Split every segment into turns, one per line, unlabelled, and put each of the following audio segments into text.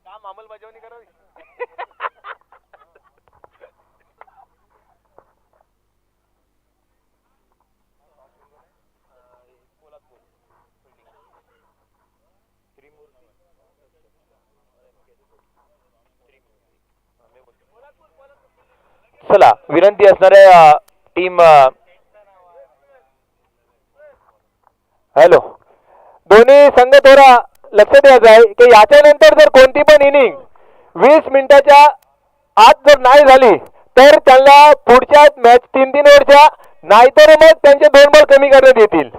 काम अंमलबजावणी करावी.
चला विनंती असणाऱ्या टीम हॅलो दोन्ही संघ थोडा लक्ष द्यायचं आहे की याच्यानंतर जर कोणती पण इनिंग 20 मिनिटाच्या आत जर नाही झाली तर त्यांना पुढच्या मॅच 3-3 ओव्हरच्या नाहीतर मग त्यांचे 2 बॉल कमी करण्यात येतील.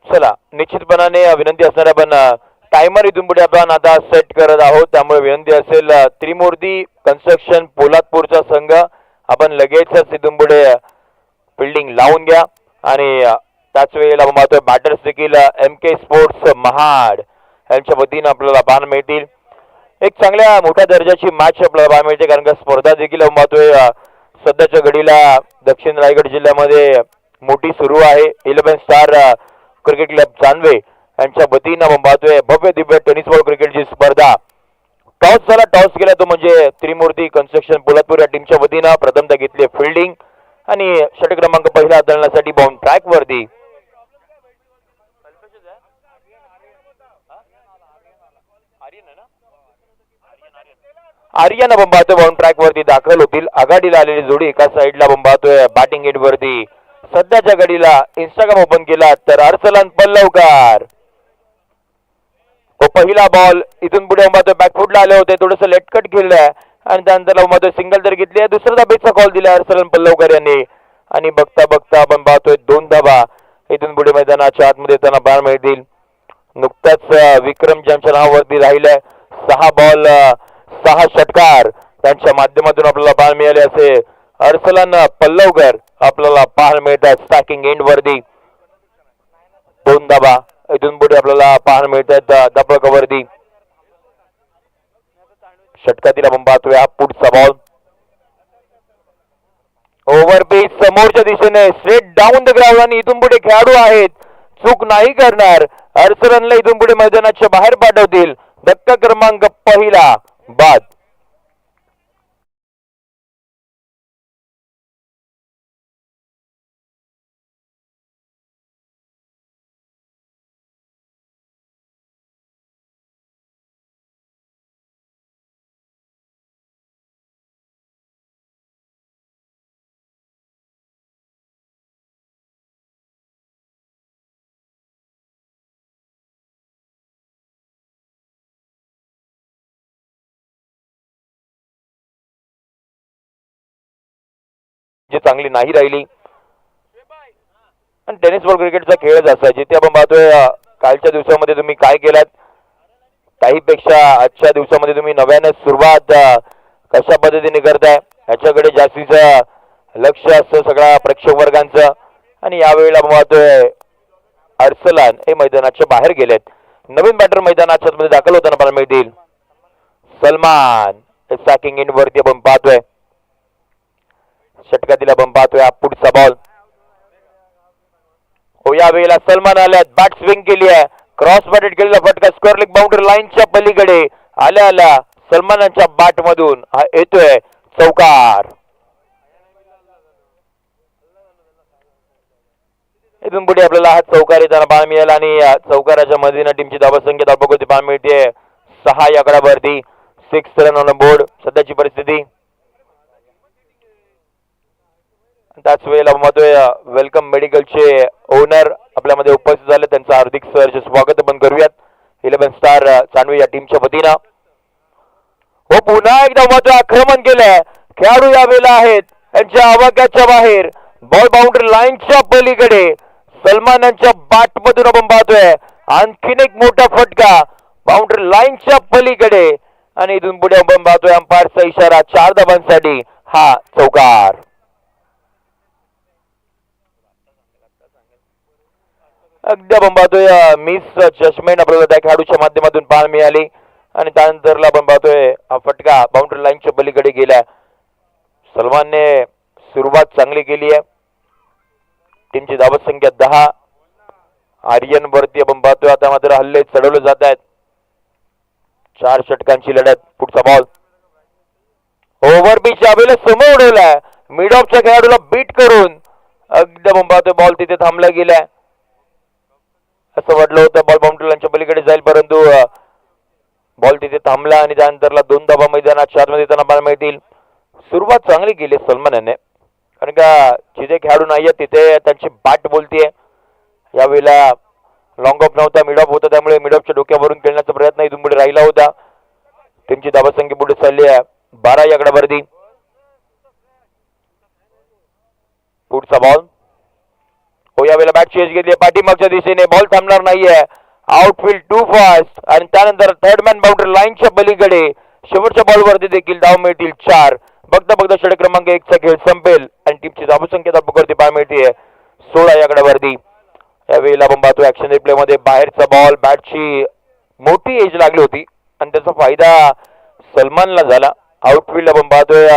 चला निश्चितपणाने विनंती असणार आपण टायमर इथून पुढे आपण आता सेट करत आहोत त्यामुळे विनंती असेल त्रिमूर्ती कन्स्ट्रक्शन पोलादपूरचा संघ आपण लगेचच इथून पुढे फिल्डिंग लावून घ्या आणि त्याच वेळेला आपण बॅटर्स देखील MK स्पोर्ट्स महाड यांच्या वतीनं आपल्याला पाहायला मिळतील. एक चांगल्या मोठ्या दर्जाची मॅच आपल्याला पाहायला मिळते कारण का स्पर्धा देखील आपण पाहतोय सध्याच्या घडीला दक्षिण रायगड जिल्ह्यामध्ये मोठी सुरू आहे. 11 स्टार क्रिकेट क्लब चांदवे यांच्या वतीनं आपण पाहतोय भव्य दिव्य टेनिस बॉल क्रिकेटची स्पर्धा. टॉस झाला, टॉस केला तो म्हणजे त्रिमूर्ती कन्स्ट्रक्शन पोलादपूर या टीमच्या वतीनं प्रथमतः घेतली फिल्डिंग आणि षटक क्रमांक पहिला हाताळण्यासाठी बाउंड ट्रॅक वरती आर्यन आपण पाहतोय बाउंड ट्रॅक वरती दाखल होतील. आघाडीला आलेली जोडी एका साईडला आपण पाहतोय बॅटिंग एंड वरती सध्याच्या घडीला इंस्टाग्राम ओपन केला तर अर्सलन पल्लवकर पहिला बॉल इथून पुढे पाहतोय बॅकफुटला आले होते थोडंसं लेटकट खेळलंय आणि त्यानंतर पाहतोय सिंगल तर घेतली दुसरा धाबेचा कॉल दिला अर्सलन पल्लवकर यांनी आणि बघता बघता आपण पाहतोय 2 धाबा इथून पुढे मैदानाच्या आतमध्ये त्यांना पाहायला मिळतील. नुकताच विक्रम ज्यांच्या नावावरती राहिलाय 6 बॉल 6 षटकार त्यांच्या माध्यमातून आपल्याला पाहायला मिळाले असे अर्सलन पल्लवकर आपल्याला पाहायला मिळतात स्टॅकिंग एंड वरती 2 धाबा इथून पुढे आपल्याला पाहायला मिळतात दपळकावरती षटकातील आपण पाहतोय हा पुढचा बॉल ओव्हर पिच समोरच्या दिशेने स्ट्रेट डाऊन द ग्राउंड आणि इथून पुढे खेळाडू आहेत चूक नाही करणार अर्सलनला इथून पुढे मैदानाच्या बाहेर पाठवतील. धक्का क्रमांक पहिला बाद. जी चांगली नाही राहिली आणि टेनिस बॉल क्रिकेटचा खेळच असा जिथे आपण पाहतोय कालच्या दिवसामध्ये तुम्ही काय केलात काहीपेक्षा आजच्या दिवसामध्ये तुम्ही नव्याने सुरुवात कशा पद्धतीने करताय याच्याकडे जास्तीचं लक्ष असतं सगळ्या प्रेक्षक वर्गांचं आणि यावेळेला आपण पाहतोय अर्सलन हे मैदानाच्या बाहेर गेलेत. नवीन बॅटर मैदानाच्या मध्ये दाखल होताना पाहायला मिळतील. सलमान स्टॅकिंग इन वरती आपण पाहतोय षटकातील आपण पाहतोय हा पुढचा बॉल हो यावेळेला सलमान आल्यात बॅट स्विंग केली आहे क्रॉस बॅटेड केलेला फटका स्क्वेअर लेग बाउंड्री लाईनच्या पलीकडे आल्या आल्या सलमानाच्या बॅट मधून हा येतोय चौकार. इथून पुढे आपल्याला हा चौकार येताना पाहायला मिळेल आणि चौकाराच्या मदतीने टीमची धावसंख्या धावपकोती पाहायला मिळते 6 या आकड्यावरती 6 रन ऑन बोर्ड सध्याची परिस्थिती. त्याच वेळेला पाहतोय वेलकम मेडिकलचे ओनर आपल्यामध्ये उपस्थित झाले त्यांचं हार्दिक सहर्ष स्वागत आपण करूयात 11 स्टार चांदवे या टीमच्या वतीनं. हो पुन्हा एकदा महत्व आक्रमण केलंय खेळाडू यावेळेला आहेत यांच्या आवाक्याच्या बाहेर बॉल बाउंड्री लाईनच्या पलीकडे सलमान यांच्या बॅट मधून आपण पाहतोय आणखीन एक मोठा फटका बाउंड्री लाईनच्या पलीकडे आणि इथून पुढे आपण पाहतोय अंपायरचा इशारा 4 धाबांसाठी हा चौकार. अगदी आपण पाहतोय मिस जजमेंट आपल्याला त्या खेळाडूच्या माध्यमातून पाहायला मिळाली आणि त्यानंतरला आपण पाहतोय हा फटका बाउंड्री लाईनच्या पलीकडे गेला सलमानने सुरुवात चांगली केली आहे. टीमची धावत संख्या 10. आर्यन वरती आपण पाहतोय आता मात्र हल्ले चढवले जात आहेत. 4 षटकांची लढत. पुढचा बॉल ओव्हर पिच यावेळेला समोर उडवलाय. मिड ऑफच्या खेळाडूला बीट करून एकदम पाहतोय बॉल तिथे थांबला गेलाय. असं वाटलं होतं बॉल बाउंड्री लाईनच्या पलीकडे जाईल, परंतु बॉल तिथे थांबला आणि त्यानंतरला 2 धावा मैदानाच्या आतमध्ये त्यांना पाहायला मिळतील. सुरुवात चांगली केली सलमान याने, कारण का जिथे खेळाडू नाहीये तिथे त्यांची बॅट बोलतीये. यावेळेला लॉंग ऑफ नव्हता, मिड ऑफ होता, त्यामुळे मिड ऑफच्या डोक्यावरून खेळण्याचा प्रयत्न इथून पुढे राहिला होता. टीमची धावसंख्या पुढे चालली आहे 12 या आकड्यावरती. पुढचा बॉल हो, यावेळेला बॅट चेंज घेतली पाठीमागच्या दिशेने. बॉल थांबणार नाहीये. आउटफील्ड टू फास्ट आणि त्यानंतर थर्ड मॅन बाउंड्री लाईनच्या पलीकडे शेवटच्या बॉलवरती देखील धाव मिळतील 4. बघता बघता षटक क्रमांक 1 चा खेळ संपेल आणि टीमची धावसंख्या धावपकडती पाहायला मिळते 16 या आकड्यावरती. यावेळेला आपण पाहतो ऍक्शन रिप्ले मध्ये बाहेरचा बॉल, बॅटची मोठी एज लागली होती आणि त्याचा फायदा सलमानला झाला. आउटफील्ड आपण पाहतोय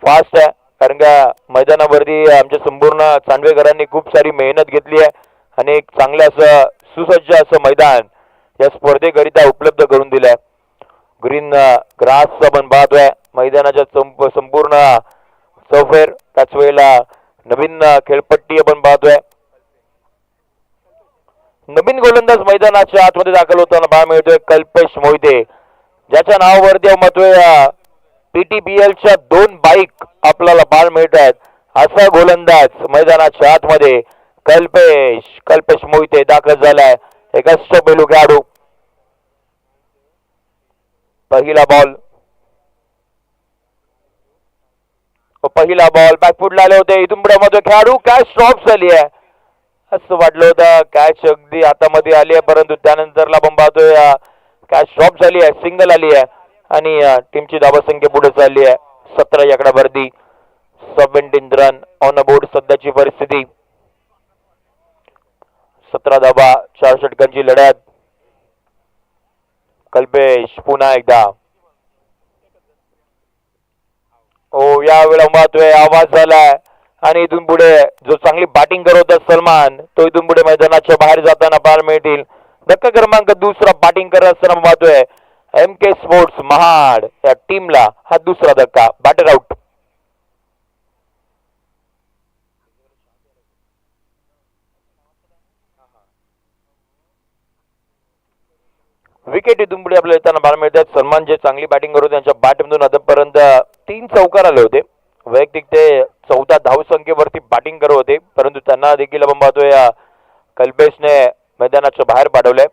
फास्ट आहे, कारण का मैदानावरती आमच्या संपूर्ण चांदवेकरांनी खूप सारी मेहनत घेतली आहे आणि एक चांगलं असं सुसज्ज असं मैदान या स्पर्धेकरिता उपलब्ध करून दिलंय. ग्रीन ग्रास आपण पाहतोय मैदानाच्या संपूर्ण चौफेर. त्याच वेळेला नवीन खेळपट्टी आपण पाहतोय. नवीन गोलंदाज मैदानाच्या आतमध्ये दाखल होताना पाहायला मिळतोय कल्पेश मोहिते, ज्याच्या नावावरती महत्व PTPLच्या 2 बाईक आपल्याला पाहायला मिळत आहेत. असा गोलंदाज मैदानाच्या आतमध्ये कल्पेश मोहिते दाखल झालाय. एक अष्टपैलू खेळाडू. पहिला बॉल बॅकफुटला आले होते. इथून पुढे मध्ये खेळाडू कॅच स्टॉप झाली आहे. असं वाटलं होतं कॅच अगदी हातामध्ये आली आहे, परंतु त्यानंतरला आपण पाहतोय कॅच स्टॉप झाली आहे, सिंगल आली आहे आणि टीमची धावसंख्या पुढे चालली आहे 17 या आकड्यावरती. 17 रन ऑन बोर्ड सध्याची परिस्थिती. 17 धावा, 4 षटकांची लढत. कल्पेश पुन्हा एकदा हो, यावेळेला महत्व आवाज झालाय आणि इथून पुढे जो चांगली बॅटिंग करत होता सलमान, तो इथून पुढे मैदानाच्या बाहेर जाताना पाहायला मिळतील. धक्का क्रमांक 2 बॅटिंग करत असताना पाहतोय MK स्पोर्ट्स महाड या टीमला हा दुसरा धक्का. Batter out. विकेट इथून पुढे आपल्याला येताना पाहायला मिळतात. सलमान जे चांगली बॅटिंग करत होते त्यांच्या बॅटमधून आतापर्यंत 3 चौकार आले होते. वैयक्तिक ते 14 धावसंख्येवरती बॅटिंग करत होते, परंतु त्यांना देखील आपण पाहतोय कल्पेशने मैदानाच्या बाहेर पाठवलंय.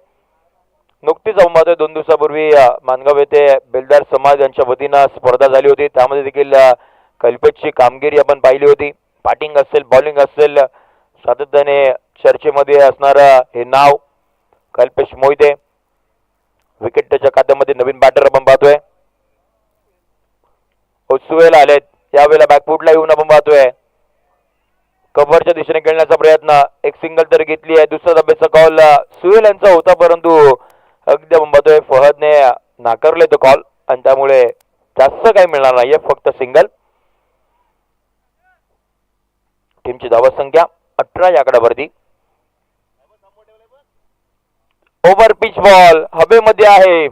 नुकतीच आपण पाहतोय 2 दिवसापूर्वी मानगाव येथे बेलदार समाज यांच्या वतीनं स्पर्धा झाली होती. त्यामध्ये देखील कल्पेशची कामगिरी आपण पाहिली होती. बॅटिंग असेल, बॉलिंग असेल, सातत्याने चर्चेमध्ये असणारं हे नाव कल्पेश मोहिते. विकेट त्याच्या खात्यामध्ये नवीन बॅटर आपण पाहतोय सुहेल आलेत. यावेळेला बॅकफुटला येऊन आपण पाहतोय कव्हरच्या दिशेने खेळण्याचा प्रयत्न. एक सिंगल तर घेतली आहे. दुसरा धाब्याचा कॉल सुहेल यांचा होता, परंतु अगदी आपण पाहतोय फहदने नाकारले तो कॉल आणि त्यामुळे जास्त काही मिळणार नाहीये, फक्त सिंगल. टीमची धावसंख्या 18 या आकड्यावरती. ओव्हर पिच बॉल हवेमध्ये आहे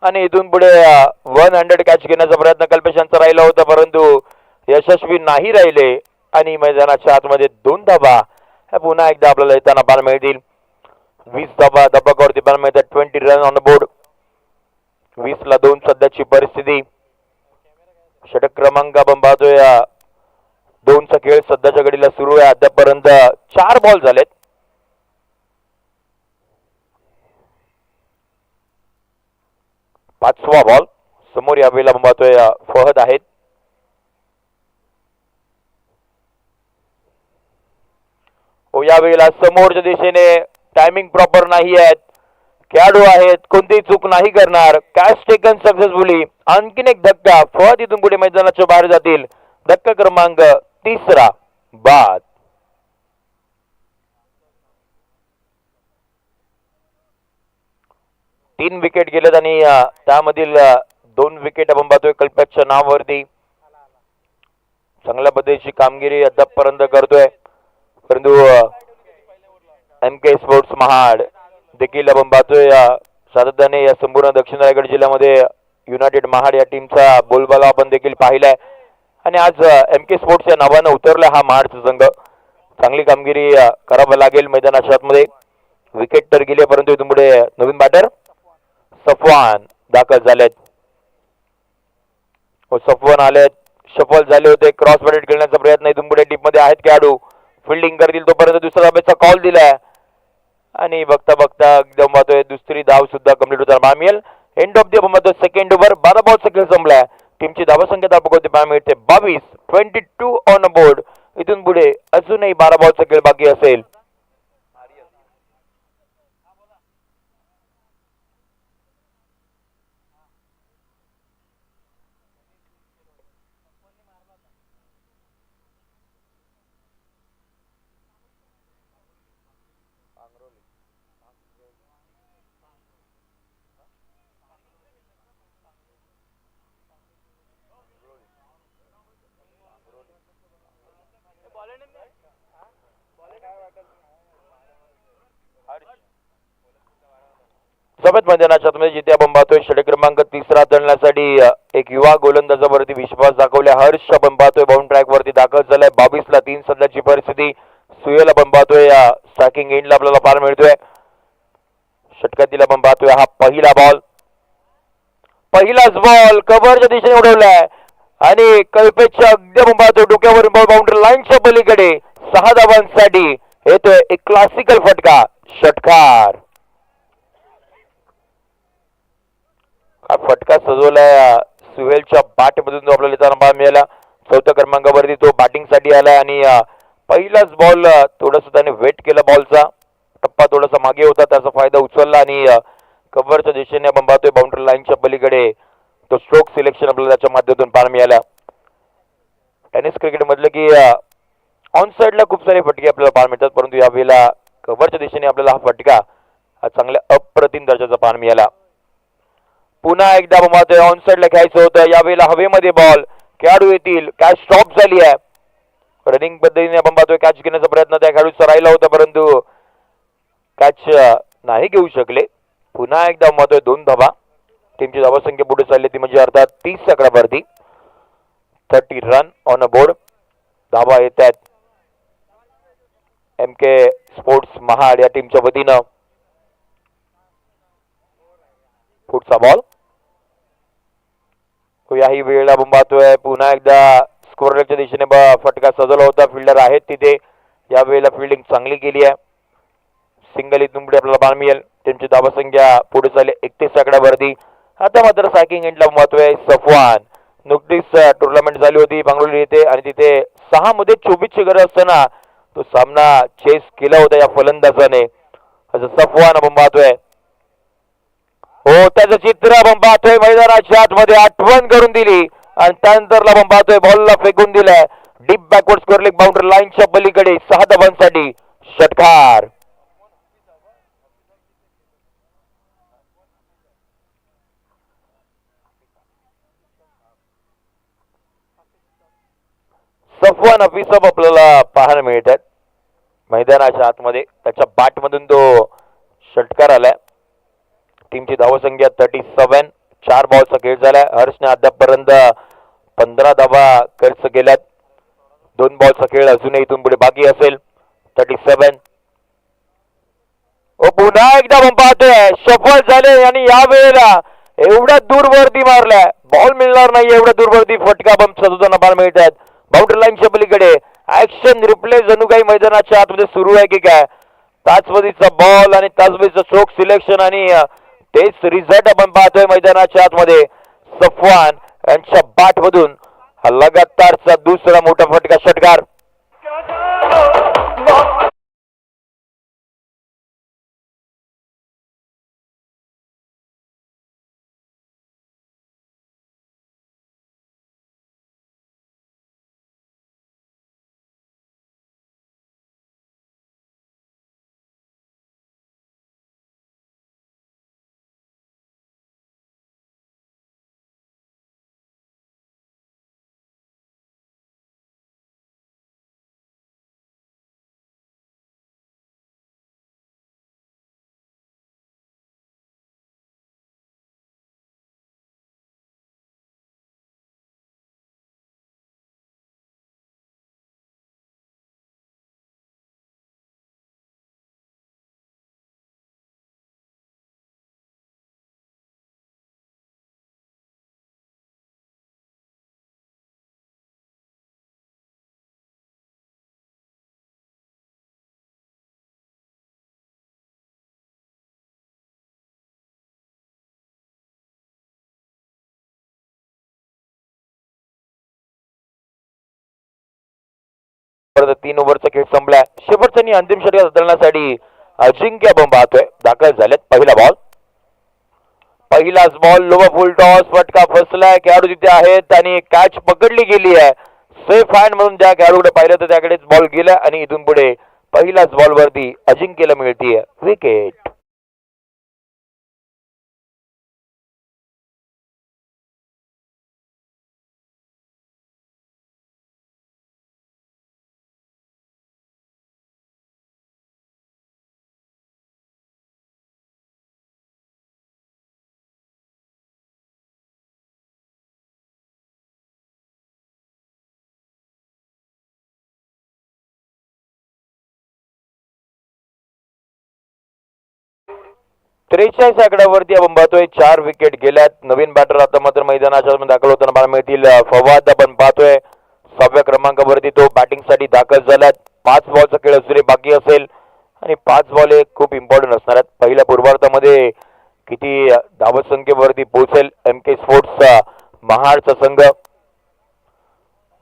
आणि इथून पुढे 100 कॅच घेण्याचा प्रयत्न कल्पेशांचा राहिला होता, परंतु यशस्वी नाही राहिले आणि मैदानाच्या आतमध्ये 2 धावा पुन्हा एकदा आपल्याला येताना पाहायला मिळतील. 20 धावा धबाकावरती पाहायला मिळतात. 20 रन ऑन बोर्ड. 20 ला 2 सध्याची परिस्थिती. षटक क्रमांक आपण पाहतोय 2 चा खेळ सध्याच्या घडीला सुरू आहे. आतापर्यंत 4 बॉल झालेत. पाचवा बॉल समोर यावेळेला आपण पाहतोय फहद आहेत. हो, यावेळेला समोरच्या दिशेने टायमिंग प्रॉपर नाही आहेत, खेळाडू आहेत, कोणतीही चूक नाही करणार. Catch taken successfully. आणखीन एक धक्का. फहद इथून पुढे मैदानाच्या बाहेर जातील. धक्का क्रमांक 3 बाद. तीन विकेट गेलेत आणि त्यामधील 2 विकेट आपण पाहतोय कल्पकच्या नावावरती. चांगल्या पद्धतीची कामगिरी अद्यापपर्यंत करतोय, परंतु एम के स्पोर्ट्स महाड देखील आपण पाहतोय सातत्याने या संपूर्ण दक्षिण रायगड जिल्ह्यामध्ये युनायटेड महाड या टीमचा बोलबाला आपण देखील पाहिलाय. आणि आज एम के स्पोर्ट्स या नावानं उतरला हा महाडचा संघ. चांगली कामगिरी करावं लागेल मैदानाच्या आतमध्ये. विकेट तर गेले, परंतु इथून पुढे नवीन बॅटर सफवान दाखल झालेत. सफवान आलेत, शफल झाले होते. क्रॉस बॅटेड खेळण्याचा प्रयत्न इथून पुढे टीम मध्ये आहेत खेळाडू. फिल्डिंग करतील तोपर्यंत दुसऱ्या धाब्याचा कॉल दिलाय आणि बघता बघता एकदम पाहतोय दुसरी धाव सुद्धा कंप्लीट होताना मिळेल. एंड ऑफ दी आपण सेकंड ओव्हर 12 बॉलचा खेळ संपलाय. टीमची धावसंख्या बघते पाहायला मिळते 22. 22 ऑन बोर्ड. इथून पुढे अजूनही 12 बॉलचा खेळ बाकी असेल. सफेद मैदानाच्या आतमध्ये जिथे आपण पाहतोय षटक क्रमांक 3 दळण्यासाठी एक युवा गोलंदाजावरती विश्वास दाखवल्या हर्ष आपण पाहतोय बाउंड ट्रॅक वरती दाखल झालाय. 22 ला 3 सध्याची परिस्थिती. सुयल आपण पाहतोय स्ट्रायकिंग एंडला आपल्याला पार मिळतोय. षटकातील आपण पाहतोय हा पहिला बॉल. पहिलाच बॉल कव्हरच्या दिशेने उडवलाय आणि कल्पेच्या अगदी आपण पाहतोय डोक्यावरून बॉल बाउंड्री लाईनच्या पलीकडे 6 धावांसाठी येतोय एक क्लासिकल फटका. षटकार हा फटका सजवलाय सुहेलच्या बॅटमधून जो आपल्याला येताना पाहायला मिळाला. 4थ्या क्रमांकावरती तो बॅटिंगसाठी आलाय आणि पहिलाच बॉल थोडस त्याने वेट केला. बॉलचा टप्पा थोडासा मागे होता, त्याचा फायदा उचलला आणि कव्हरच्या दिशेने आपण पाहतोय बाउंड्री लाईनच्या पलीकडे तो स्ट्रोक सिलेक्शन आपल्याला त्याच्या माध्यमातून पाहायला मिळाला. टेनिस क्रिकेट मधलं की ऑन साइडला खूप सारे फटके आपल्याला पाहायला मिळतात, परंतु यावेळेला कव्हरच्या दिशेने आपल्याला हा फटका हा चांगल्या अप्रतिम दर्जाचा पाहायला मिळाला. पुन्हा एकदा आपण पाहतोय ऑन साइडला खेळायचं होतं, यावेळेला हवेमध्ये बॉल. खेळाडू येतील, कॅच स्टॉप झाली आहे. रनिंग पद्धतीने आपण पाहतोय कॅच घेण्याचा प्रयत्न त्या खेळाडूचा राहिला होता, परंतु कॅच नाही घेऊ शकले. पुन्हा एकदा पाहतोय 2 धावा. टीमची धावसंख्या पुढे चालली ती म्हणजे अर्थात 30 आकड्यावरती. 30 रन ऑन अ बोर्ड. धावा येत आहेत एम के स्पोर्ट्स महाड या टीमच्या वतीनं. पुढचा बॉल याही वेळेला आपण पाहतोय पुन्हा एकदा स्कोरच्या दिशेने फटका सजवला होता. फिल्डर आहेत तिथे. या वेळेला फिल्डिंग चांगली केली आहे. सिंगल इथून पुढे आपल्याला पाहायला मिळेल. त्यांची धावसंख्या पुढे चालली 31 आकड्यावरती. आता मात्र सॅकिंग एंडला महत्व सफवान. नुकतीच टुर्नामेंट झाली होती बंगळुरू येथे आणि तिथे 6 मध्ये 24 ची गरज असताना तो सामना चेस केला होता या फलंदाजाने. असं सफवान आपण पाहतोय. हो, त्याचं चित्र आपण पाहतोय मैदानाच्या आतमध्ये आठवण करून दिली आणि त्यानंतर आपण पाहतोय बॉलला फेकून दिलाय deep backward score leg boundary लाईनच्या पलीकडे 6 धावांसाठी. षटकार सफवान अफिसब आपल्याला पाहायला मिळतात मैदानाच्या आतमध्ये. त्याच्या बॅटमधून तो षटकार आलाय. टीमची धावसंख्या 37. 4 बॉलचा खेळ झालाय. हर्षने अद्यापपर्यंत 15 धावा खर्च केल्यात. 2 बॉलचा खेळ अजूनही इथून पुढे बाकी असेल. 37. पुन्हा एकदा आपण पाहतोय सफल झाले आणि या वेळेला एवढ्या दूरवरती मारलाय, बॉल मिळणार नाही एवढ्या दूरवरती फटका आपण सजवताना पाहायला मिळतात बाउंड्री लाईनच्या पलीकडे. ऍक्शन रिप्ले जणू काही मैदानाच्या आतमध्ये सुरू आहे की काय. ताजपदीचा बॉल आणि ताजपदीचं स्ट्रोक सिलेक्शन आणि तेच रिझल्ट आपण पाहतोय मैदानाच्या आतमध्ये. सफवान यांच्या बॅट मधून हा लगातारचा दुसरा मोठा फटका. षटकार परत 3 ओव्हरचा खेळ संपलाय. शेवटचा आणि अंतिम षटक बदलण्यासाठी अजिंक्य आपण पाहतोय दाखल झालेत. पहिला बॉल, पहिलाच बॉल, लो फुल टॉस, फटका फसलाय. खेळाडू तिथे आहेत आणि कॅच पकडली गेली आहे. सेफ हँड म्हणून ज्या खेळाडूकडे पाहिलं तर त्याकडेच बॉल गेला आणि इथून पुढे पहिल्याच बॉलवरती अजिंक्यला मिळतीये विकेट. त्रेचाळीस आकड्यावरती आपण पाहतोय 4 विकेट गेल्यात. नवीन बॅटर आता मात्र मैदानाच्या दाखल होताना पाहायला मिळतील. फवाद आपण पाहतोय 6व्या क्रमांकावरती तो बॅटिंगसाठी दाखल झालात. 5 बॉलचा खेळ अजूनही बाकी असेल आणि 5 बॉल हे खूप इम्पॉर्टंट असणार आहेत. पहिल्या पूर्वार्धामध्ये किती धावत संख्येवरती पोहोचेल MK स्पोर्ट्सचा महाडचा संघ.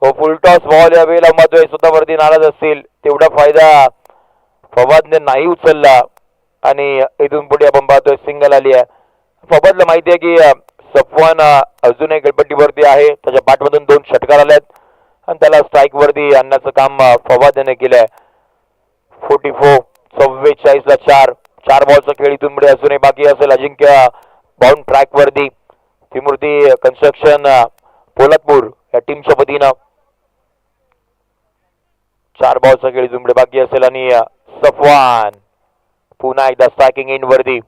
फुल टॉस बॉल या वेळेला मात्र स्वतःवरती नाराज असतील तेवढा फायदा फवादने नाही उचलला आणि इथून पुढे आपण पाहतोय सिंगल आली आहे. फवादला माहिती आहे की सफवान अजूनही गडपट्टीवरती आहे. त्याच्या पाठमधून 2 षटकार आलेत आणि त्याला स्ट्राईक वरती आणण्याचं काम फवाद याने केलंय. 44 44 ला 4 बॉलचा खेळ इथून पुढे अजूनही बाकी असेल. अजिंक्य बाउंड ट्रॅक वरती त्रिमूर्ती कन्स्ट्रक्शन पोलादपूर या टीमच्या वतीनं 4 बॉलचा खेळ इथून पुढे बाकी असेल आणि सफवान पुन्हा एकदा स्ट्रायकिंग इन वरती.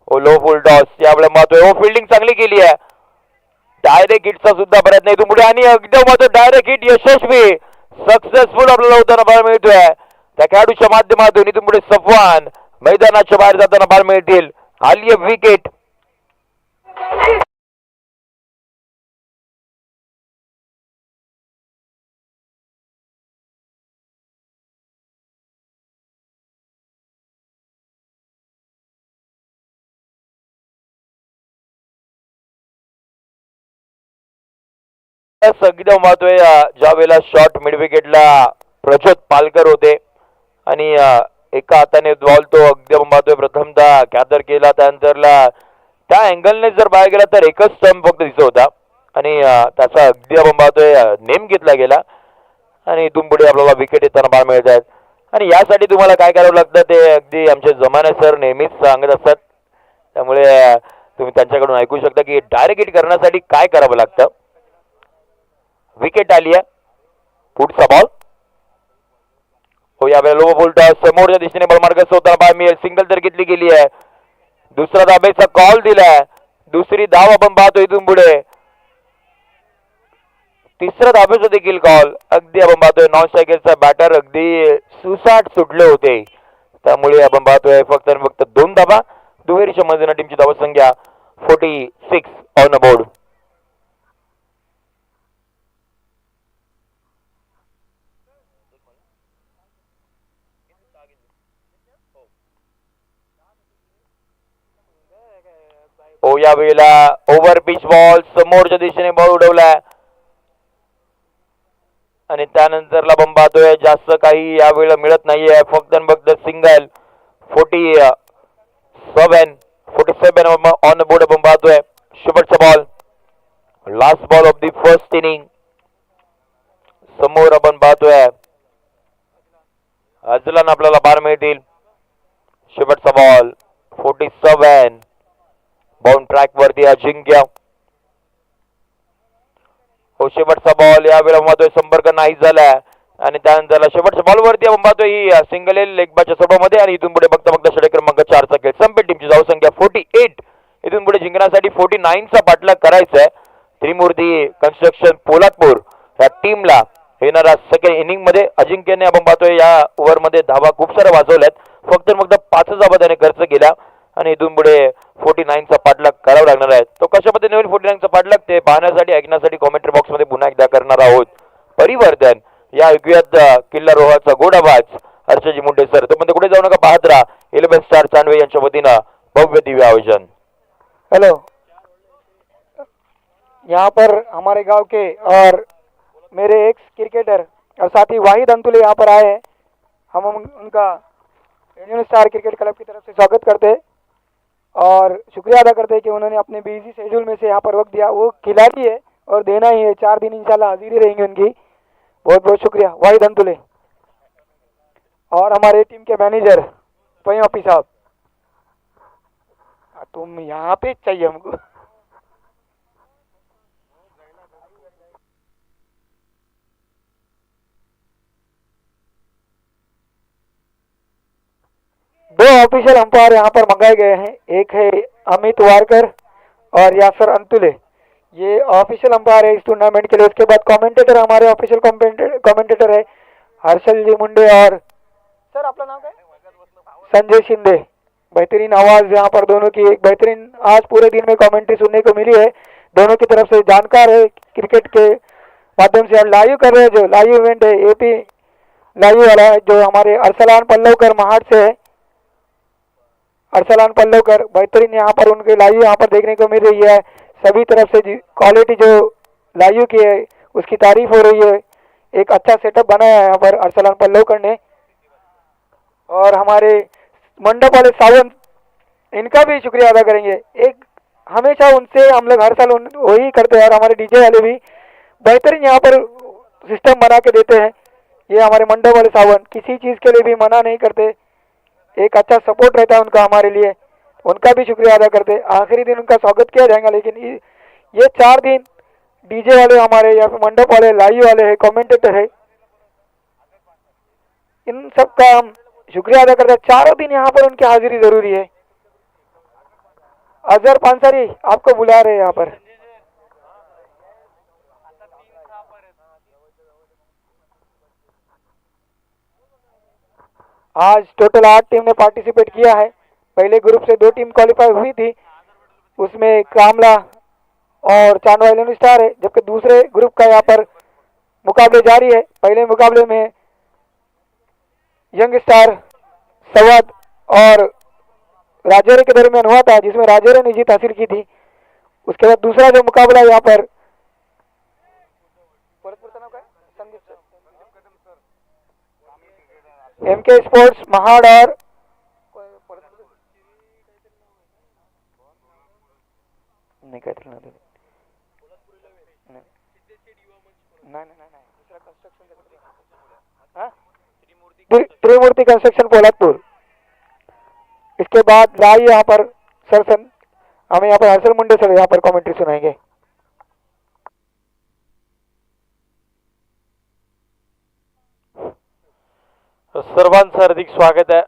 लो फुल टॉस यावेळेला महत्व. फिल्डिंग चांगली केली आहे. डायरेक्ट हिटचा सुद्धा प्रयत्न इथून पुढे आणि एकदम मात्र डायरेक्ट हिट यशस्वी सक्सेसफुल आपल्याला होताना पाहायला मिळतोय. त्या खेळाडूच्या माध्यमातून इथून पुढे सफवान मैदानाच्या बाहेर जाताना पाहायला मिळतील. आली विकेट. एकदम महत्व ज्या वेळेला शॉट मिड विकेटला प्रज्योत पालकर होते आणि एका हाताने बॉल तो अगदी महत्व प्रथमतः गॅदर केला. त्यानंतरला त्या अँगलने जर बाहेर गेला तर एकच स्टंप फक्त दिसत होता आणि त्याचा अगदी महत्व नेम घेतला गेला आणि इथून पुढे आपल्याला विकेट येताना पाहायला मिळत आहेत. आणि यासाठी तुम्हाला काय करावं लागतं ते अगदी आमचे जमाने सर नेहमीच सांगत असतात. त्यामुळे तुम्ही त्यांच्याकडून ऐकू शकता की डायरेक्ट हिट करण्यासाठी काय करावं लागतं. विकेट आली आहे. पुढचा बॉल. हो यावेळेला लो बॉल समोरच्या दिशेने बॉल मार्ग होताना पाहायला मिळेल. सिंगल तर घेतली गेली आहे. दुसरा धाब्याचा कॉल दिलाय. दुसरी धाव आपण पाहतो इथून पुढे. तिसरा धाब्याचा देखील कॉल. अगदी आपण पाहतोय नॉन स्ट्रायकरचा बॅटर अगदी सुसाट सुटले होते. त्यामुळे आपण पाहतोय फक्त आणि फक्त 2 धाबा. दुहेरीच्या मधील टीमची धावत संख्या 46 ऑन बोर्ड. हो या वेळेला ओव्हर पिच बॉल समोरच्या दिशेने बॉल उडवलाय आणि त्यानंतरला आपण पाहतोय जास्त काही या वेळेला मिळत नाहीये. फक्त फक्त सिंगल. 47 ऑन बोर्ड आपण पाहतोय. शेवटचा ball, last ball of the first inning. समोर आपण पाहतोय अजलान आपल्याला बार मिळतील. शेवटचा बॉल 47 बाउंड ट्रॅक वरती अजिंक्य. हो शेवटचा बॉल यावेळेला पाहतोय संपर्क नाही झालाय आणि त्यानंतर शेवटच्या बॉलवरती आपण पाहतोय ही सिंगल लेग बॅटच्या सर्वांमध्ये आणि इथून पुढे बघता बघता षटक क्रमांक 4 चा खेळ संपेल. टीमची धाव संख्या 48. इथून पुढे जिंकण्यासाठी 49 चा पाठलाग करायचा आहे. त्रिमूर्ती कन्स्ट्रक्शन पोलादपूर या टीमला येणारा सेकंड इनिंग मध्ये अजिंक्यने आपण पाहतोय या ओव्हर मध्ये धावा खूप साऱ्या वाजवल्यात. फक्त 5 धावा त्याने खर्च केला आणि इथून पुढे 49 चा पाठलाग करावा लागणार आहे. तो कशा पद्धतीने होईल 49 चा पाठलाग ते पाहण्यासाठी ऐकण्यासाठी कॉमेंट्री बॉक्स मध्ये पुन्हा एकदा करणार आहोत. परिवर्तन या ऐकूयात किल्ला रोहाचा गोड आवाज हर्षजी मुंडे सर. तो म्हणजे कुठे जाऊ नका, पाहत राहा 11 स्टार चांदवे यांच्या वतीनं भव्य दिव्य आयोजन.
हेलो, यहाँ पर हमारे गांव के और मेरे एक्स क्रिकेटर और साथ ही वाहिद अंतुले यहाँ पर आए हैं। हम उनका इंडियन स्टार क्रिकेट क्लब की तरफ से स्वागत करते हैं और शुक्रिया अदा करते हैं कि उन्होंने अपने बिजी शेड्यूल में से यहाँ पर वक्त दिया। वो खिलाड़ी है और देना ही है, 4 दिन इंशाल्लाह हाजिरी रहेंगे उनकी। बहुत बहुत शुक्रिया वाहिद अंतुले। और हमारे टीम के मैनेजर पय्योपी साहब, तुम यहाँ पे चाहिए हमको। दो ऑफिशियल अंपायर यहाँ पर मंगाए गए हैं, एक है अमित वारकर और यासर अंतुले, ये ऑफिशियल अंपायर है इस टूर्नामेंट के लिए। उसके बाद कमेंटेटर, हमारे ऑफिशियल कमेंटेटर है हर्षल जी मुंडे और सर आपका नाम क्या है? संजय शिंदे। बेहतरीन आवाज यहाँ पर दोनों की, एक बेहतरीन आज पूरे दिन में कमेंट्री सुनने को मिली है। दोनों की तरफ से जानकार है क्रिकेट के माध्यम से। लाइव कर रहे हैं, जो लाइव इवेंट है एपी लाइव वाला है, जो हमारे अरसलान पल्लवकर महाट से है। अरसलान पल्लवकर बेहतरीन यहाँ पर उनके लाइव यहाँ पर देखने को मिल रही है। सभी तरफ से क्वालिटी जो लाइव की है उसकी तारीफ हो रही है। एक अच्छा सेटअप बनाया है यहाँ पर अरसलान पल्लवकर ने। और हमारे मंडप वाले सावंत, इनका भी शुक्रिया अदा करेंगे। एक हमेशा उनसे हम लोग हर साल वही करते हैं और हमारे डीजे वाले भी बेहतरीन यहाँ पर सिस्टम बना के देते हैं। ये हमारे मंडप वाले सावंत किसी चीज़ के लिए भी मना नहीं करते, एक अच्छा सपोर्ट रहता है उनका हमारे लिए, उनका भी शुक्रिया अदा करते। आखिरी दिन उनका स्वागत किया जाएगा, लेकिन ये 4 दिन डीजे वाले हमारे या फिर मंडप वाले, लाइव वाले है, कमेंटेटर है, इन सब का हम शुक्रिया अदा करते हैं। 4 दिन यहाँ पर उनकी हाजिरी जरूरी है। अजहर पांसारी आपको बुला रहे हैं यहाँ पर। आज टोटल 8 टीम ने पार्टिसिपेट किया है। पहले ग्रुप से 2 टीम क्वालिफाई हुई थी, उसमें कामला और चांदवा इलेवन स्टार है, जबकि दूसरे ग्रुप का यहाँ पर मुकाबले जारी है। पहले मुकाबले में यंग स्टार सवाद और राजेरे के दरमियान हुआ था, जिसमें राजेरे ने जीत हासिल की थी। उसके बाद दूसरा जो मुकाबला यहाँ पर एमके स्पोर्ट्स महाड़ और नहीं कहते ना त्रिमूर्ति कंस्ट्रक्शन पोलादपुर। इसके बाद राय यहाँ पर सरसन, हमें यहाँ पर हर्षल मुंडे सर यहाँ पर कमेंट्री सुनाएंगे।
सर्वांचं हार्दिक स्वागत आहे।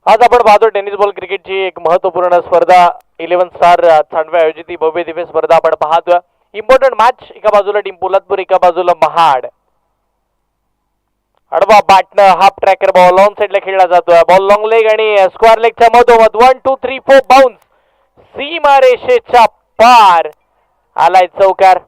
आज आपण पाहतो टेनिस बॉल क्रिकेटची एक महत्त्वपूर्ण स्पर्धा 11 स्टार चांडवे आयोजित ही भव्य दिव्य स्पर्धा आपण पाहतोय। इम्पॉर्टंट मॅच, एका बाजूला टीम पोलादपूर, एका बाजूला महाड। अडवा बॅटनं हाफ ट्रॅकर बॉल ऑन साइडला खेळला जातोय। बॉल लॉंग लेग आणि स्क्वेअर लेगच्या मधोमध 1 2 3 4 बाउन्स, सीमा रेषेच्या पार आलाय चौकार।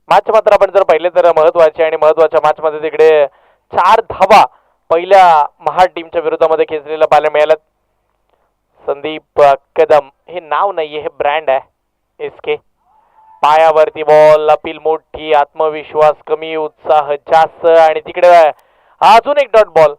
मॅच मात्र आपण जर पाहिले तर महत्त्वाची आणि महत्त्वाच्या मॅच मध्ये तिकडे 4 धावा पहिल्या महाड टीमच्या विरोधामध्ये खेचलेला पाहायला मिळाला। संदीप कदम हे नाव नाहीये, हे ब्रँड आहे इसके। पायावरती बॉल, अपील मोठी, आत्मविश्वास कमी, उत्साह जास्त आणि तिकडे अजून एक डॉट बॉल।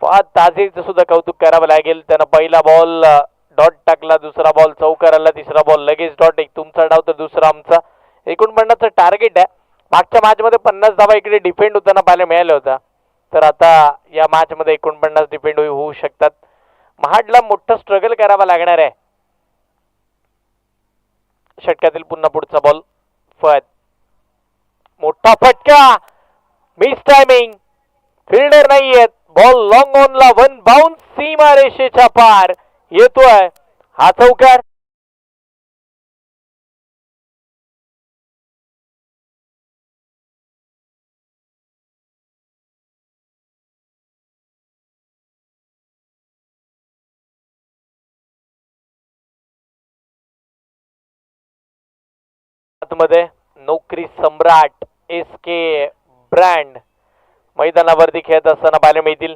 ताजेचं सुद्धा कौतुक करावं लागेल, त्यानं पहिला बॉल डॉट टाकला, दुसरा बॉल चौकार आला, तिसरा बॉल लगेच डॉट। एक तुमचा डाव तर दुसरा आमचा। 49चं टार्गेट आहे। मागच्या मॅच मध्ये 50 धावा इकडे डिफेंड होताना पाहायला मिळाल्या होत्या, तर आता या मॅच मध्ये 49 डिफेंड होऊ शकतात। महाडला मोठं स्ट्रगल करावा लागणार आहे
षटकातील पुन्हा पुढचा बॉल फत. मोठा फटका, मिस टायमिंग, फिल्डर नाहीयेत. बॉल लॉंग ऑनला, वन बाउन्स, सीमा रेषेच्या पार येतोय हा चौकार. मध्ये नोकरी सम्राट एस के ब्रँड मैदानावरती खेळत असताना पाहायला मिळतील.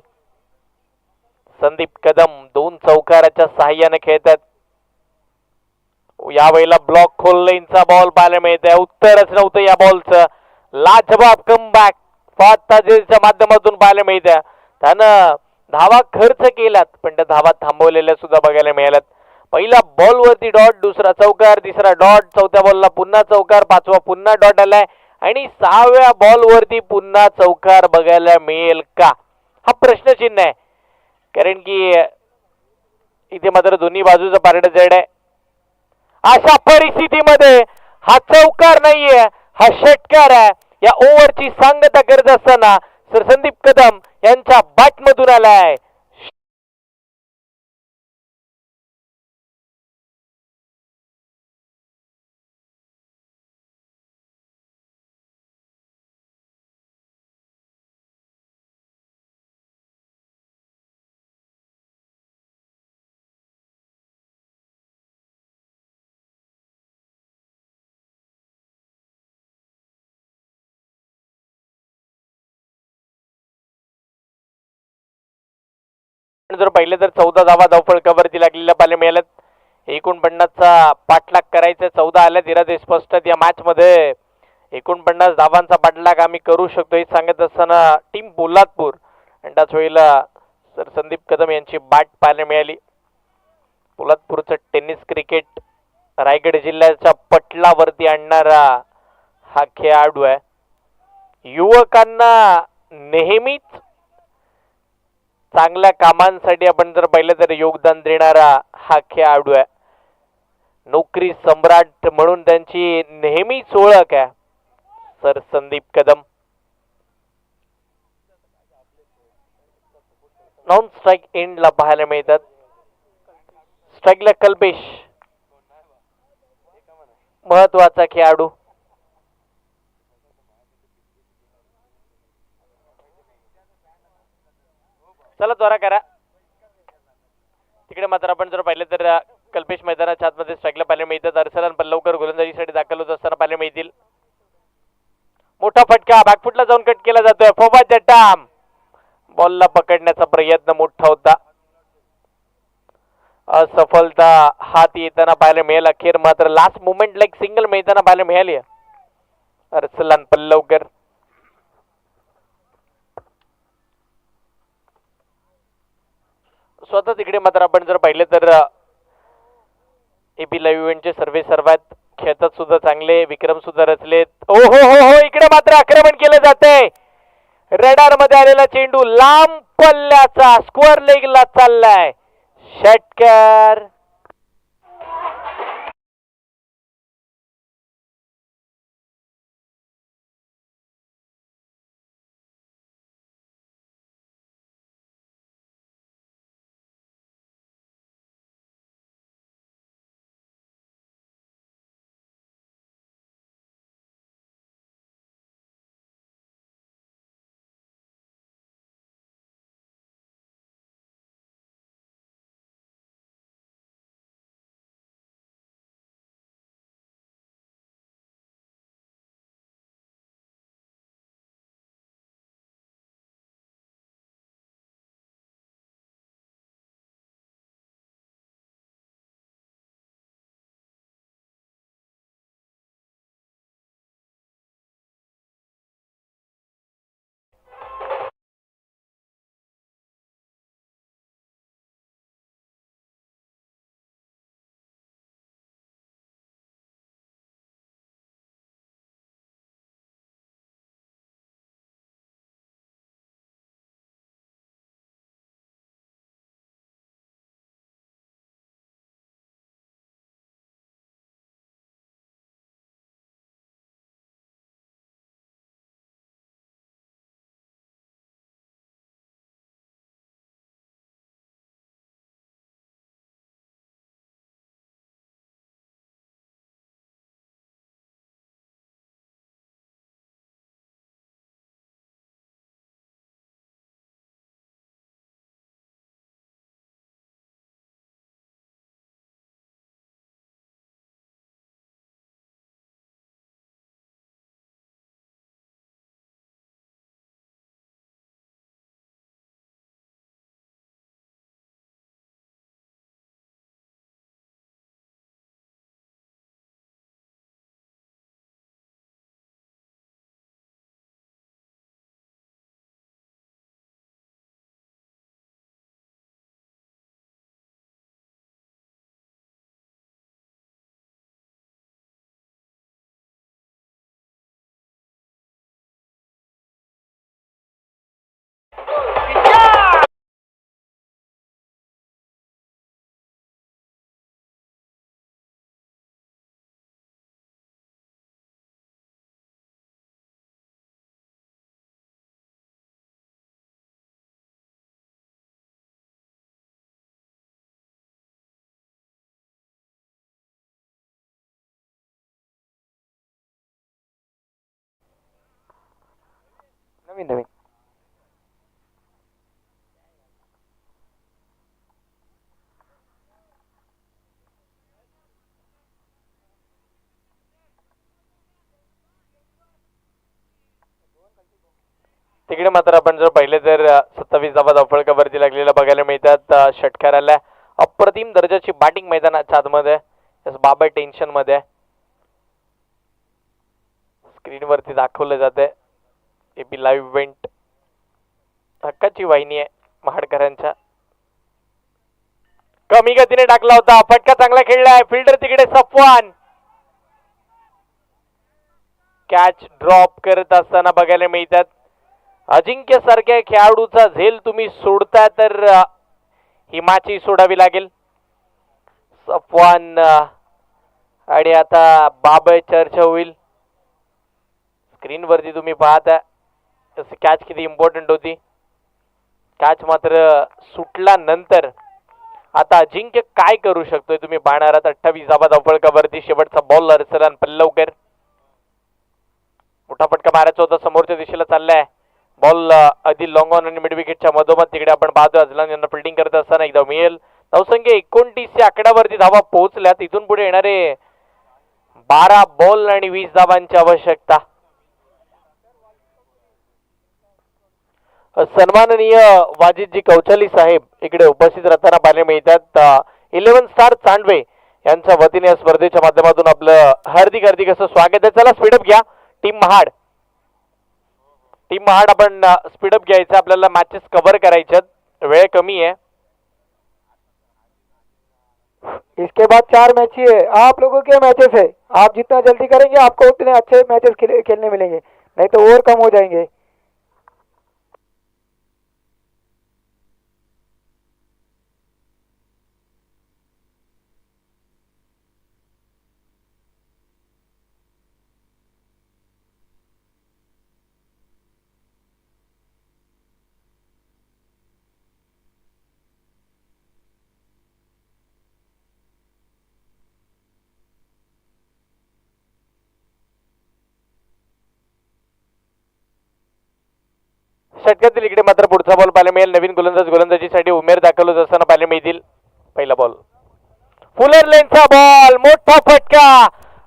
संदीप कदम 2 चौकाराच्या सहाय्याने खेळतात. यावेळेला ब्लॉक खोललेनचा बॉल पाहायला मिळतोय. उत्तरच नव्हतं या बॉलचं. लाजवाब कमबॅक फताजेच्या माध्यमातून पाहायला मिळतंय. त्यानं धावा खर्च केल्यात पण त्या धावा थांबवलेल्या सुद्धा बघायला मिळाल्यात. पहिला बॉल वरती डॉट, दुसरा चौकार, तिसरा डॉट, चौथ्या बॉलला पुन्हा चौकार, पाचवा पुन्हा डॉट आलाय आणि 6व्या बॉल वरती पुन्हा चौकार बघायला मिळेल का हा प्रश्नचिन्ह आहे. कारण की इथे मात्र दोन्ही बाजूचं पारडं जड आहे. अशा परिस्थितीमध्ये हा चौकार नाहीये, हा षटकार आहे. या ओव्हरची सांगता करत असताना सर संदीप कदम यांच्या बॅटमधून आलाय. जर पाहिलं तर 14 धावा धावफलकावरती लागलेल्या पाहायला मिळाल्यात. 49चा पाठलाग करायचा, 14 आल्या धीराज स्पष्ट या मॅच मध्ये. 49 धावांचा पाठलाग आम्ही करू शकतो हे सांगत असताना टीम पोलादपूर आणि त्याच वेळेला सर संदीप कदम यांची बॅट पाहायला मिळाली. पोलादपूरचं टेनिस क्रिकेट रायगड जिल्ह्याच्या पटलावरती आणणारा हा खेळाडू आहे. युवकांना नेहमीच चांगल्या कामांसाठी आपण जर पाहिलं तर योगदान देणारा हा खेळाडू आहे. नोकरी सम्राट म्हणून त्यांची नेहमीच ओळख आहे sir Sandeep Kadam. Non strike एंडला पाहायला मिळतात. स्ट्राईकला कल्पेश महत्वाचा खेळाडू. चला त्वरा करा. तिकडे मात्र आपण जर पाहिलं तर कल्पेश मैदानाच्या आतमध्ये स्ट्राईकला पाहायला मिळतात. अर्सलन पल्लवकर गोलंदाजीसाठी दाखल होत असताना पाहायला मिळतील. मोठा फटका बॅकफुटला जाऊन कट केला जातोय. फोबाद जट्टाम बॉलला पकडण्याचा प्रयत्न मोठा होता, असफलता हात येताना पाहायला मिळेल. अखेर मात्र लास्ट मोमेंट लाईक सिंगल मिळताना पाहायला मिळाली. अर्सलन पल्लवकर स्वतः तिकडे मात्र आपण जर पाहिलं तर एपी लाईव्ह इव्हेंटचे सर्वात खेळतात सुद्धा चांगले विक्रम सुद्धा रचलेत. ओ हो हो हो, इकडे मात्र आक्रमण केलं जाते. रडार मध्ये आलेला चेंडू लांब पल्ल्याचा स्क्वेअर लेगला चाललाय. षटकार.
नवीन नवीन
तिकडे मात्र आपण जर पाहिले तर 27 धावा धावफलकावरती लागलेल्या बघायला मिळतात. षटकाराला अप्रतिम दर्जाची बॅटिंग मैदानाच्या आतमध्ये. बाबा टेन्शन मध्ये. स्क्रीनवरती दाखवलं जाते एपी लाईव्ह इव्हेंट. हक्काची वाहिनी आहे महाडकरांच्या. कमी गतीने टाकला होता, फटका चांगला खेळलाय. फिल्डर तिकडे सफवान. कॅच ड्रॉप करत असताना बघायला मिळतात. अजिंक्य सारख्या खेळाडूचा झेल तुम्ही सोडता तर ही मॅच सोडावी लागेल. सफवान आणि आता बाबा चर्चा होईल. स्क्रीनवरती तुम्ही पाहता कॅच किती इम्पॉर्टंट होती. कॅच मात्र सुटला नंतर आता अजिंक्य काय करू शकतोय तुम्ही पाहणार आहात. 28 धावा धावफलकावरती शेवटचा बॉल अर्सलन पल्लवकर. मोठा फटका मारायचा होता, समोरच्या दिशेला चाललाय बॉल. आधी लॉंग ऑन आणि मिड विकेटच्या मधोमध तिकडे आपण पाहतो अजलान यांना फिल्डिंग करत असताना एकदा मिळेल. धावसंख्या 29 या आकड्यावरती धावा पोहोचल्यात. इथून पुढे येणारे 12 बॉल आणि 20 धावांची आवश्यकता. सन्माननीय वाजिदजी कौचाली साहेब इकडे उपस्थित राहताना पाहायला मिळतात. 11 स्टार चांडवे यांच्या वतीने या स्पर्धेच्या माध्यमातून आपलं हार्दिक हार्दिक असं स्वागत आहे. चला स्पीडअप घ्या टीम महाड. टीम महाड आपण स्पीडअप घ्यायचं. आपल्याला मॅचेस कव्हर करायच्यात, वेळ कमी आहे.
इसके बाद 4 मैच ही है. आप लोगों के मैचेस है. आप जितना जल्दी करेंगे आपको उतने अच्छे मैचेस खेलने मिलेंगे, नहीं तो और कम हो जाएंगे.
षटकातील इकडे मात्र पुढचा बॉल पाहायला मिळेल. नवीन गोलंदाज गोलंदाजीसाठी उमेर दाखल होत असताना पाहायला मिळतील. पहिला बॉल फुलर लेनचा बॉल. मोठा फटका.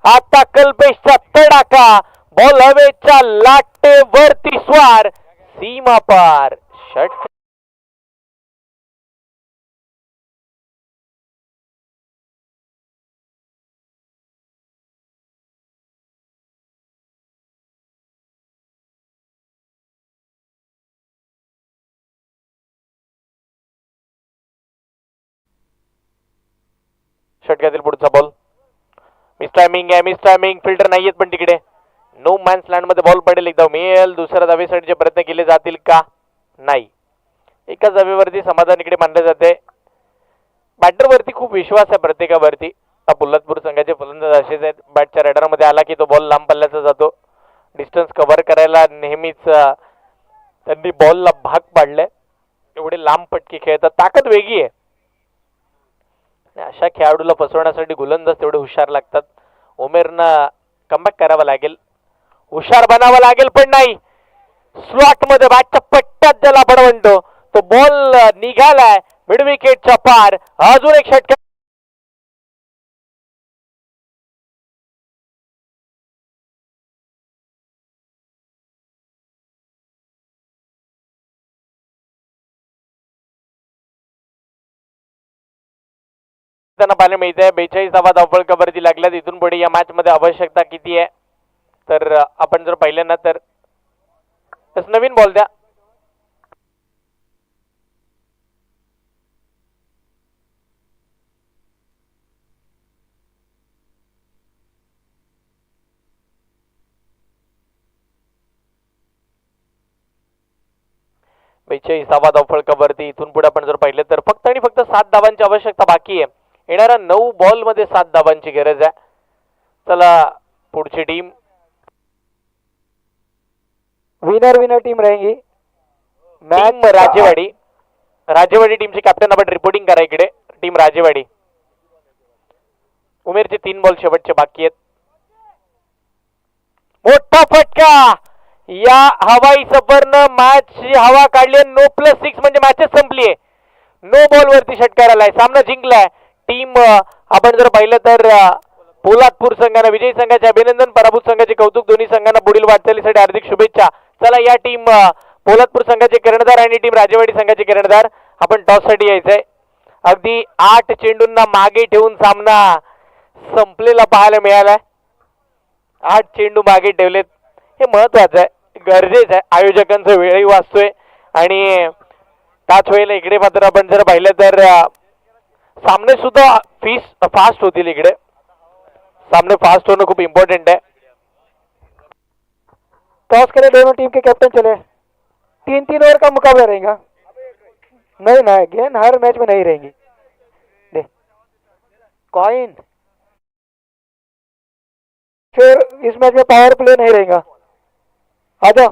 आता कल्पेशचा तडाखा. बॉल हवेच्या लाटेवरती स्वार. सीमा पार. षटक षटकातील पुढचा बॉल. मिस टायमिंग आहे. Miss timing. फिल्डर नाहीयेत पण तिकडे नो मॅन्स लँड मध्ये बॉल पडेल. एकदा मिळेल. दुसऱ्या धावेसाठीचे प्रयत्न केले जातील का? नाही. एकाच धावेवरती समाधान इकडे मानले जाते. बॅटरवरती खूप विश्वास आहे प्रत्येकावरती. पोलादपूर संघाचे फलंदाज असेच आहेत. बॅटच्या रडारमध्ये आला की तो बॉल लांब पल्ल्याचा जातो. डिस्टन्स कव्हर करायला नेहमीच त्यांनी बॉलला भाग पाडलाय. एवढे लांब पटके खेळतात. ताकद वेगळी आहे. अशा खेळाडूला फसवण्यासाठी गोलंदाज तेवढे हुशार लागतात. उमेरनं कमबॅक करावा लागेल, हुशार बनावं लागेल. पण नाही. स्लॉट मध्ये बॅटच्या पट्ट्यात ज्याला आपण म्हणतो तो बॉल निघालाय मिड विकेटच्या पार. अजून एक षटकार. त्यांना पाहायला मिळतंय 42 धावा धावफलकावरती लागल्यात. इथून पुढे या मॅच मध्ये आवश्यकता किती आहे तर आपण जर पाहिलं ना तर नवीन बॉल द्या. धावा धावफलकावरती इथून पुढे आपण जर पाहिलं तर फक्त आणि फक्त 7 धावांची आवश्यकता बाकी आहे. येणाऱ्या 9 बॉल मध्ये 7 धावांची गरज आहे. चला पुढची टीम.
विनर टीम रहेगी.
टीम राजेवाडी. राजेवाडी टीमचे कॅप्टन आपण रिपोर्टिंग करा इकडे. टीम राजेवाडी. उमेरचे 3 बॉल शेवटचे बाकी आहेत. मोठा फटका. या हवाई सफरनं मॅच हवा काढली, नो +6 म्हणजे मॅचच संपली आहे. नो बॉल वरती षटकार आलाय, सामना जिंकलाय टीम. आपण जर पाहिलं तर पोलादपूर संघानं विजयी संघाचे अभिनंदन, पराभूत संघाचे कौतुक. दोन्ही संघांना पुढील वाटचालीसाठी हार्दिक शुभेच्छा. चला या टीम पोलादपूर संघाचे कर्णधार आणि टीम राजेवाडी संघाचे कर्णधार आपण टॉससाठी यायचंय. अगदी 8 चेंडूंना मागे ठेवून सामना संपलेला पाहायला मिळालाय. 8 चेंडू मागे ठेवलेत, हे महत्वाचं आहे, गरजेचं आहे. आयोजकांचा वेळही वाचतोय आणि त्याच वेळेला इकडे मात्र आपण जर पाहिलं तर सामने सुद्धा फास्ट होतील. इकडे सामने फास्ट होणं खूप इम्पॉर्टंट आहे.
टॉस के लिए दोनों टीम के कैप्टन चले. 3-3 ओवर का मुकाबला रहेगा. नहीं ना, गेंद हर मैच में नहीं रहेंगी. कॉइन फिर इस मैच में पावर प्ले नहीं रहेगा. आ जाओ.